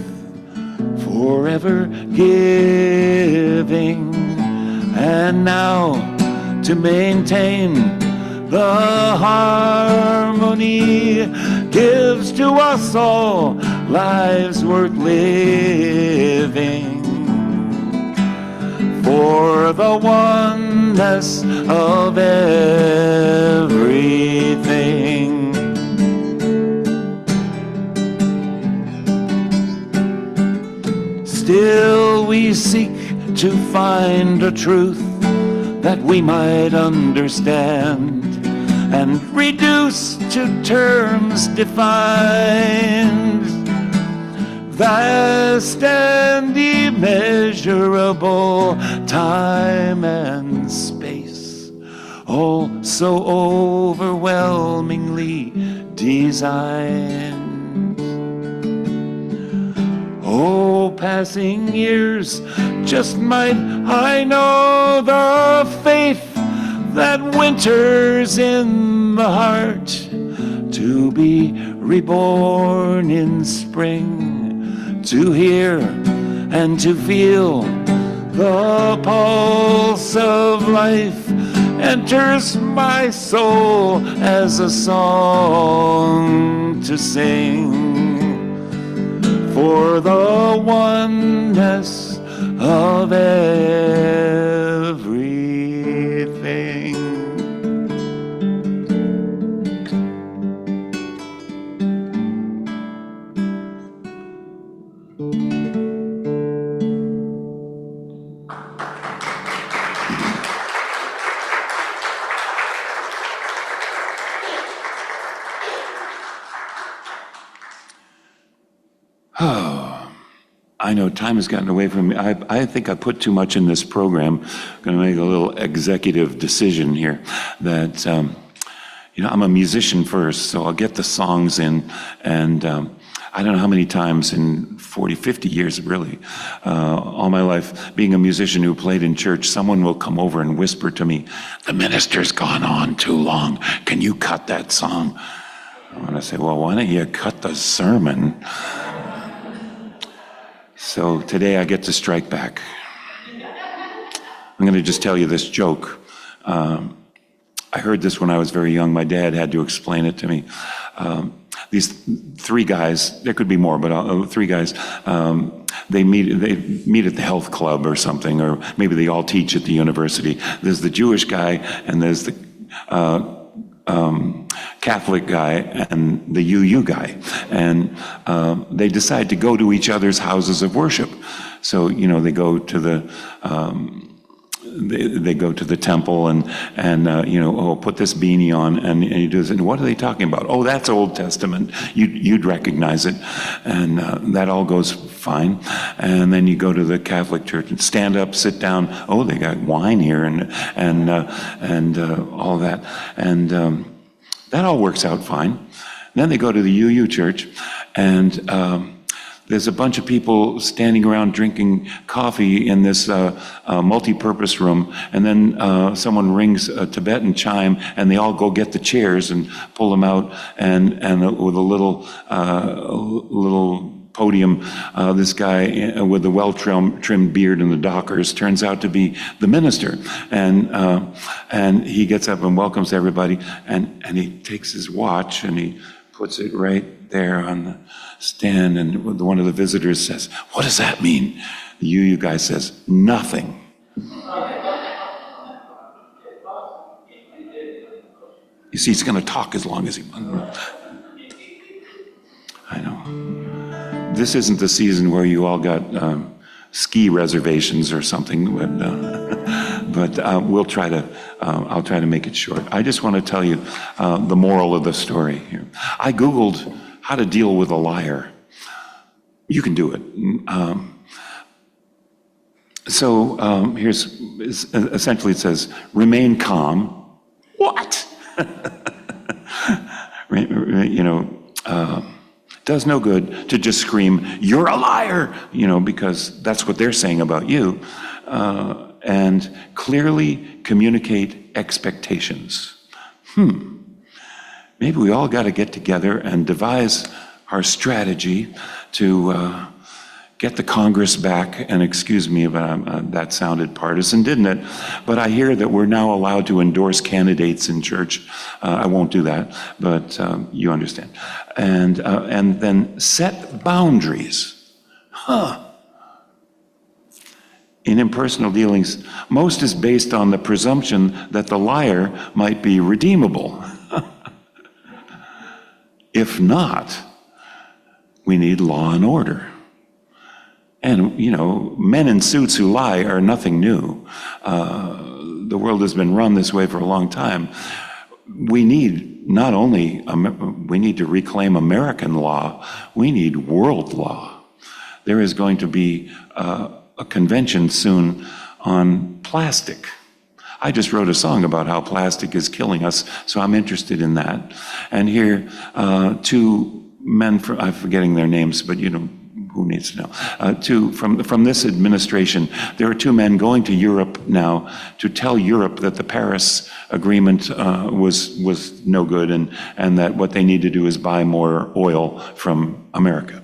forever giving. And now, to maintain the harmony, gives to us all lives worth living, for the oneness of everything. Still we seek to find a truth that we might understand and reduce to terms defined, vast and immeasurable, time and space, all so overwhelmingly designed. Oh, passing years, just might I know the faith that winters in the heart, to be reborn in spring, to hear and to feel the pulse of life enters my soul as a song to sing, for the oneness of everything. I know time has gotten away from me. I think I put too much in this program. I'm going to make a little executive decision here that, I'm a musician first, so I'll get the songs in, and I don't know how many times in 40, 50 years, really, all my life, being a musician who played in church, someone will come over and whisper to me, "The minister's gone on too long. Can you cut that song?" I want to say, well, why don't you cut the sermon? So today I get to strike back. I'm going to just tell you this joke. I heard this when I was very young. My dad had to explain it to me. These three guys, there could be more, but three guys, they meet at the health club or something, or maybe they all teach at the university. There's the Jewish guy, and there's the Catholic guy, and the UU guy. And they decide to go to each other's houses of worship. So, they go to the they go to the temple and put this beanie on, and he does it. And what are they talking about? Oh, that's Old Testament. You'd recognize it, and that all goes fine. And then you go to the Catholic church and stand up, sit down. Oh, they got wine here and all that, and that all works out fine. Then they go to the UU church, and there's a bunch of people standing around drinking coffee in this multi-purpose room, and then someone rings a Tibetan chime, and they all go get the chairs and pull them out, and with a little podium, this guy with the well-trimmed beard and the Dockers turns out to be the minister, and he gets up and welcomes everybody, and he takes his watch and he puts it right there on the stand, and one of the visitors says, "What does that mean?" The UU guy says, "Nothing." You see, he's going to talk as long as he wants. I know. This isn't the season where you all got ski reservations or something, but we'll try to. I'll try to make it short. I just want to tell you the moral of the story here. I Googled how to deal with a liar. You can do it. Here's essentially it says, remain calm. What? Does no good to just scream, "You're a liar," because that's what they're saying about you. And clearly communicate expectations. Maybe we all got to get together and devise our strategy to get the Congress back. And excuse me, but that sounded partisan, didn't it? But I hear that we're now allowed to endorse candidates in church. I won't do that, but you understand. And then set boundaries. In impersonal dealings, most is based on the presumption that the liar might be redeemable. If not, we need law and order. And, men in suits who lie are nothing new. The world has been run this way for a long time. We need we need to reclaim American law, we need world law. There is going to be a convention soon on plastic. I just wrote a song about how plastic is killing us, so I'm interested in that. And here, two men, I'm forgetting their names, but who needs to know? From this administration, there are two men going to Europe now to tell Europe that the Paris Agreement was no good, and that what they need to do is buy more oil from America.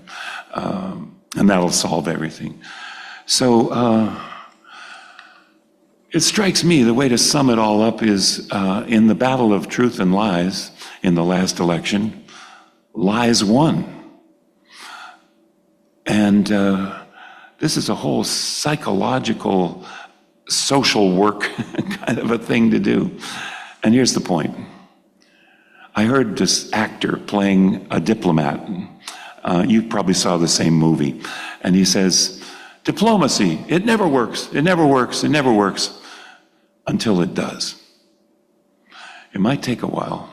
And that'll solve everything. So it strikes me the way to sum it all up is in the battle of truth and lies in the last election, lies won. And this is a whole psychological, social work kind of a thing to do. And here's the point. I heard this actor playing a diplomat. You probably saw the same movie. And he says, "Diplomacy, it never works, it never works, it never works, until it does." It might take a while,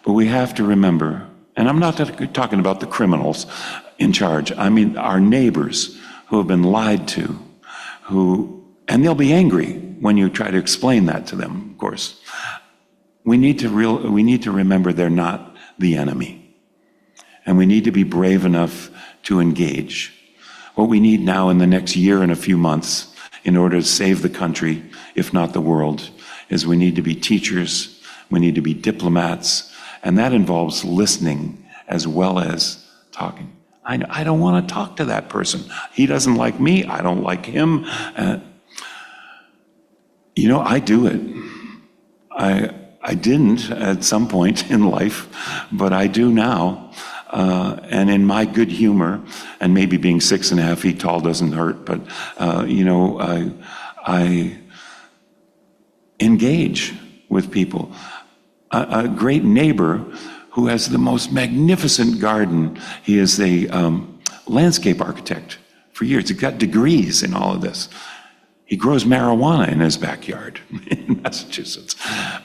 but we have to remember, and I'm not talking about the criminals, in charge. I mean, our neighbors who have been lied to, and they'll be angry when you try to explain that to them, of course. We need to remember they're not the enemy. And we need to be brave enough to engage. What we need now in the next year and a few months in order to save the country, if not the world, is we need to be teachers, we need to be diplomats, and that involves listening as well as talking. I don't want to talk to that person. He doesn't like me, I don't like him. I do it. I didn't at some point in life, but I do now. And in my good humor, and maybe being 6.5 feet tall doesn't hurt, but I engage with people. A great neighbor who has the most magnificent garden. He is a landscape architect for years. He's got degrees in all of this. He grows marijuana in his backyard in Massachusetts.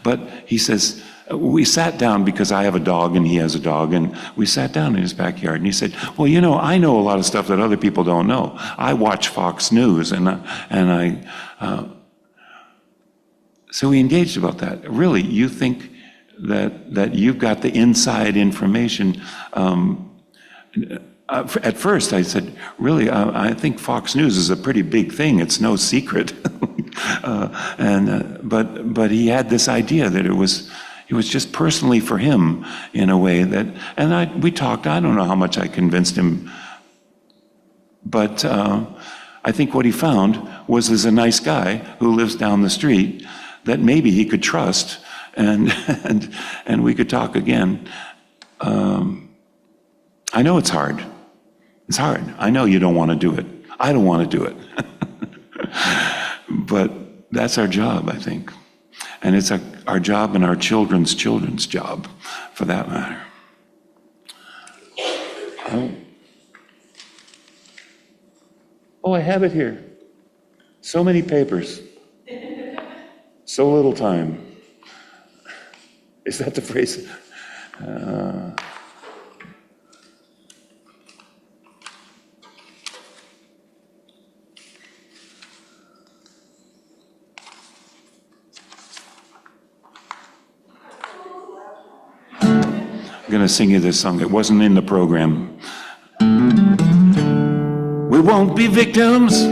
But he says, we sat down because I have a dog and he has a dog, and we sat down in his backyard and he said, well, I know a lot of stuff that other people don't know. I watch Fox News so we engaged about that. Really, you think that you've got the inside information. At first I said, really, I think Fox News is a pretty big thing. It's no secret. But he had this idea that it was just personally for him in a way that, we talked. I don't know how much I convinced him, but I think what he found was there's a nice guy who lives down the street that maybe he could trust, and we could talk again. I know it's hard. It's hard. I know you don't want to do it. I don't want to do it. But that's our job, I think. And it's our job and our children's job, for that matter. Oh, I have it here. So many papers. So little time. Is that the phrase? I'm going to sing you this song. It wasn't in the program. We won't be victims,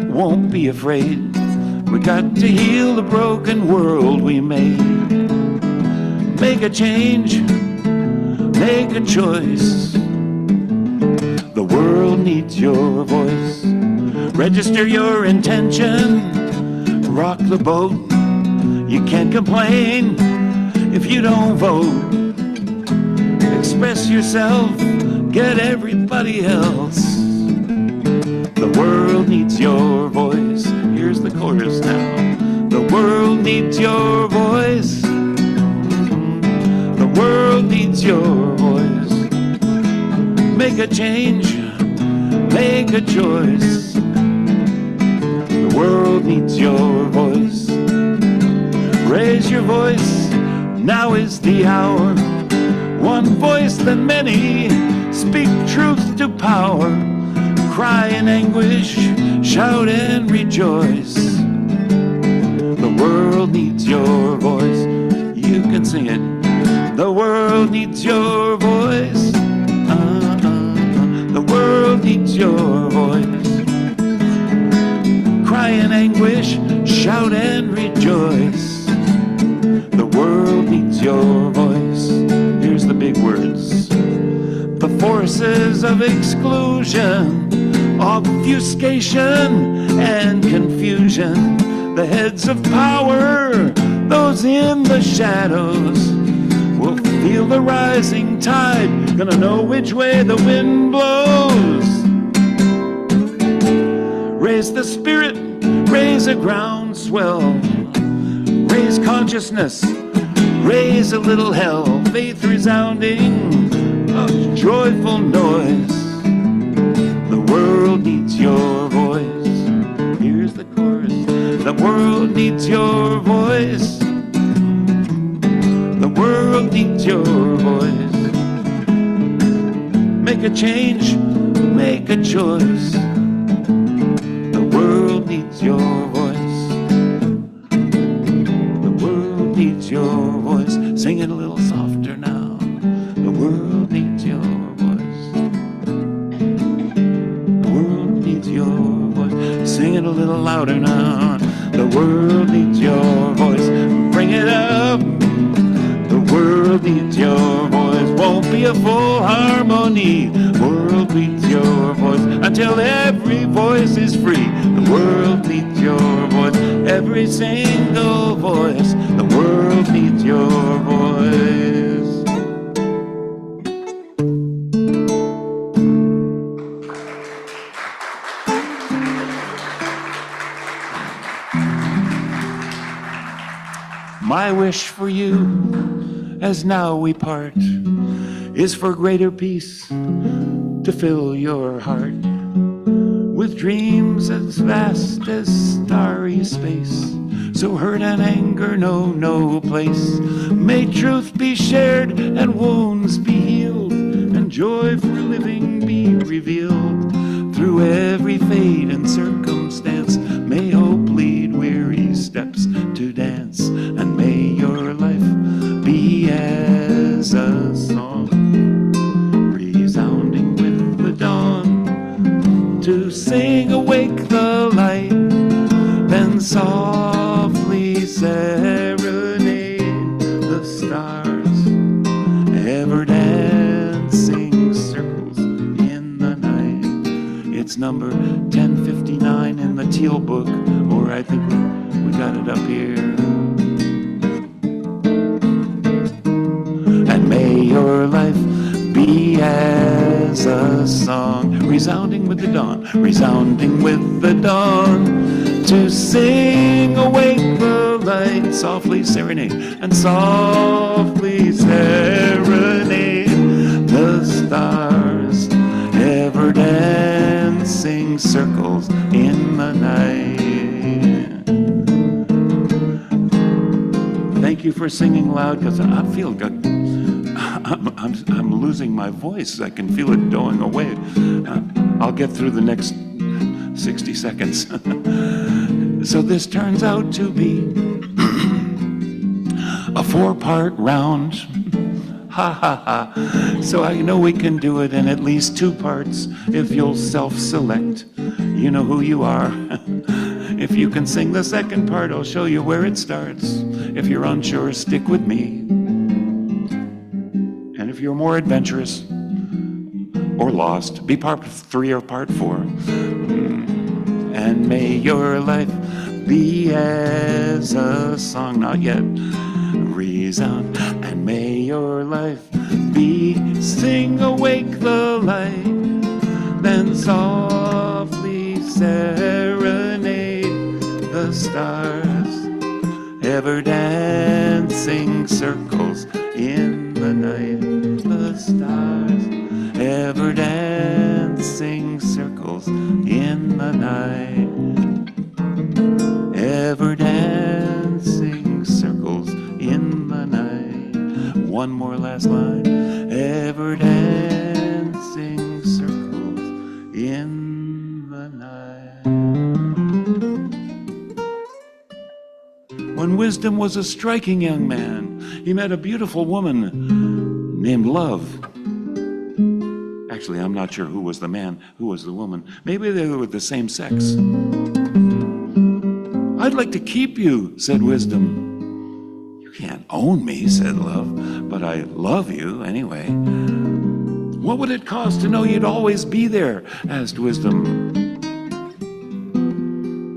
won't be afraid. We got to heal the broken world we made. Make a change, make a choice. The world needs your voice. Register your intention, rock the boat. You can't complain if you don't vote. Express yourself, get everybody else. The world needs your voice. Here's the chorus now. The world needs your voice. The world needs your voice. Make a change, make a choice. The world needs your voice. Raise your voice, now is the hour. One voice than many, speak truth to power. Cry in anguish, shout and rejoice. The world needs your voice. You can sing it. The world needs your voice. The world needs your voice. Cry in anguish, shout and rejoice. The world needs your voice. Here's the big words. The forces of exclusion, obfuscation and confusion, the heads of power, those in the shadows, will feel the rising tide, gonna know which way the wind blows. Raise the spirit, raise a groundswell, raise consciousness, raise a little hell, faith resounding, a joyful noise. The world needs your voice. Here's the chorus. The world needs your voice. The world needs your voice. make a change, make a choice. The world needs your voice. The world needs your voice. Sing it a little softer now. The world needs your voice. The world needs your voice. Sing it a little louder now. The world needs your voice. Bring it up. The world needs your voice. Won't be a full harmony. World needs your voice until every voice is free. The world needs your voice. Every single voice. The world needs your voice. My wish for you, as now we part, is for greater peace to fill your heart with dreams as vast as starry space. So hurt and anger know no place. May truth be shared and wounds be healed, and joy for living be revealed. Through every fate and circumstance, may hope lead weary steps to dance, and may your life be as a song, resounding with the dawn, to sing awake the light, then softly serenade the stars, ever dancing circles in the night. It's number 1059 in the Teal book, or I think we got it up here. And may your life be as a song, resounding with the dawn, resounding with the dawn, to sing awake the light, softly serenade, and softly serenade the stars, ever dancing circles in the night. Thank you for singing loud, because I feel good. I'm losing my voice. I can feel it going away. I'll get through the next 60 seconds. So this turns out to be a 4-part round. Ha ha ha. So I know we can do it in at least 2 parts if you'll self-select. You know who you are. If you can sing the second part, I'll show you where it starts. If you're unsure, stick with me. And if you're more adventurous or lost, be part 3 or part 4. And may your life be as a song, not yet, resound. And may your life be, sing awake the light, then softly serenade the stars, ever dancing circles in the night. The stars, ever dancing circles in the night, ever dancing circles in the night. One more last line. Ever dancing circles in the night. When Wisdom was a striking young man, he met a beautiful woman named Love. Actually, I'm not sure who was the man, who was the woman. Maybe they were the same sex. I'd like to keep you, said Wisdom. You can't own me, said Love, but I love you anyway. What would it cost to know you'd always be there, asked Wisdom.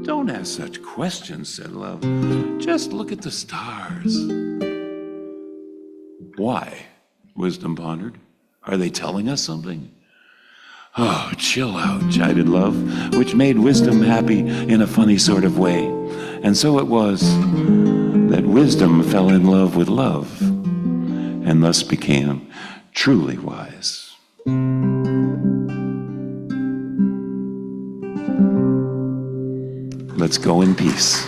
Don't ask such questions, said Love. Just look at the stars. Why? Wisdom pondered. Are they telling us something? Oh, chill out, chided Love, which made Wisdom happy in a funny sort of way. And so it was that Wisdom fell in love with Love, and thus became truly wise. Let's go in peace.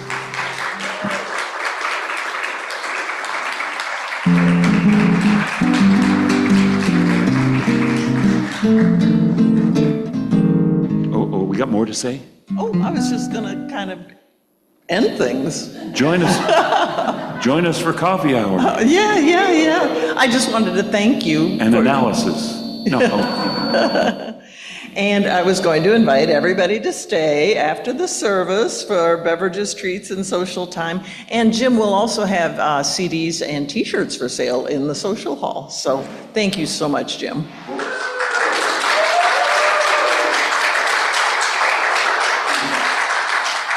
got more to say? Oh, I was just going to kind of end things. Join us for coffee hour Yeah. I just wanted to thank you. and analysis. No, And I was going to invite everybody to stay after the service for beverages, treats, and social time. And Jim will also have CDs and T-shirts for sale in the social hall. So thank you so much, Jim.